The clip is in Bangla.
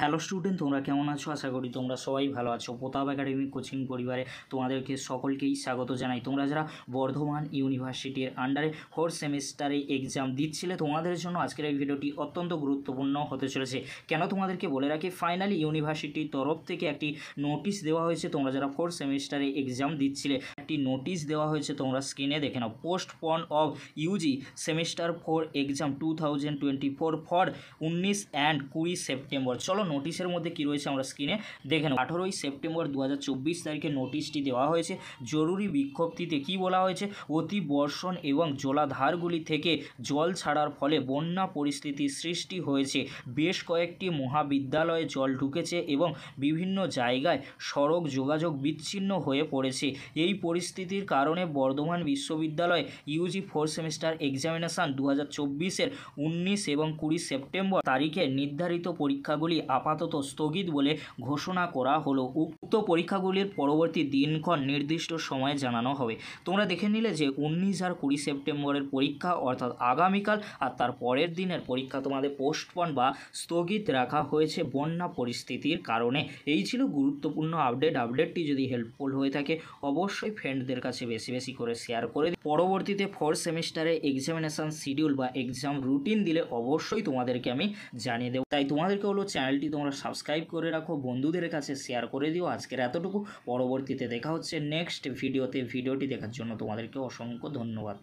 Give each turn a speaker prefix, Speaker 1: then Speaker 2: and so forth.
Speaker 1: হ্যালো স্টুডেন্ট, তোমরা কেমন আছো? আশা করি তোমরা সবাই ভালো আছো। প্রতাপ একাডেমি কোচিং পরিবারে তোমাদেরকে সকলকেই স্বাগত জানাই। তোমরা যারা বর্ধমান ইউনিভার্সিটির আন্ডারে 4th সেমিস্টারে এক্সাম দিচ্ছিলে, তোমাদের জন্য আজকের এই ভিডিওটি অত্যন্ত গুরুত্বপূর্ণ হতে চলেছে। কেন তোমাদেরকে বলে রাখি, ফাইনালি ইউনিভার্সিটির তরফ থেকে একটি নোটিশ দেওয়া হয়েছে। তোমরা যারা 4th সেমিস্টারে এক্সাম দিচ্ছিলে, একটি নোটিশ দেওয়া হয়েছে, তোমরা স্ক্রিনে দেখে নাও। Postpone of UG semester 4 exam 2024 for 19 and 20 September. চলো নোটিশের মধ্যে কি রয়েছে আমরা স্ক্রিনে দেখে নেব। 18ই সেপ্টেম্বর 2024 তারিখে নোটিশটি দেওয়া হয়েছে। জরুরি বিজ্ঞপ্তিতে কি বলা হয়েছে, অতি বর্ষণ এবং জলাধারগুলি থেকে জল ছাড়ার ফলে বন্যা পরিস্থিতির সৃষ্টি হয়েছে। বেশ কয়েকটি মহাবিদ্যালয়ে জল ঢুকেছে এবং বিভিন্ন জায়গায় সড়ক যোগাযোগ বিচ্ছিন্ন হয়ে পড়েছে। এই পরিস্থিতির কারণে বর্ধমান বিশ্ববিদ্যালয়ে ইউজি 4th সেমিস্টার এক্সামিনেশান 2024-এর 19 এবং 20 সেপ্টেম্বর তারিখে নির্ধারিত পরীক্ষাগুলি আপাতত স্থগিত বলে ঘোষণা করা হলো। উক্ত পরীক্ষাগুলির পরবর্তী দিনক্ষণ নির্দিষ্ট সময়ে জানানো হবে। তোমরা দেখে নিলে যে 19 আর 20 সেপ্টেম্বরের পরীক্ষা অর্থাৎ আগামীকাল, আর তার পরের দিনের পরীক্ষা তোমাদের পোস্টপন বা স্থগিত রাখা হয়েছে বন্যা পরিস্থিতির কারণে। এই ছিল গুরুত্বপূর্ণ আপডেটটি যদি হেল্পফুল হয়ে থাকে অবশ্যই ফ্রেন্ডদের কাছে বেশি বেশি করে শেয়ার করে দিই। পরবর্তীতে 4th সেমিস্টারে এক্সামিনেশান শিডিউল বা এক্সাম রুটিন দিলে অবশ্যই তোমাদেরকে আমি জানিয়ে দেবো। তাই তোমাদেরকে হলো চ্যানেলটি তোমরা সাবস্ক্রাইব করে রাখো, বন্ধুদের কাছে শেয়ার করে দিও। আজকের এতটুকু, পরবর্তীতে দেখা হচ্ছে নেক্সট ভিডিওতে। ভিডিওটি দেখার জন্য তোমাদেরকে অসংখ্য ধন্যবাদ।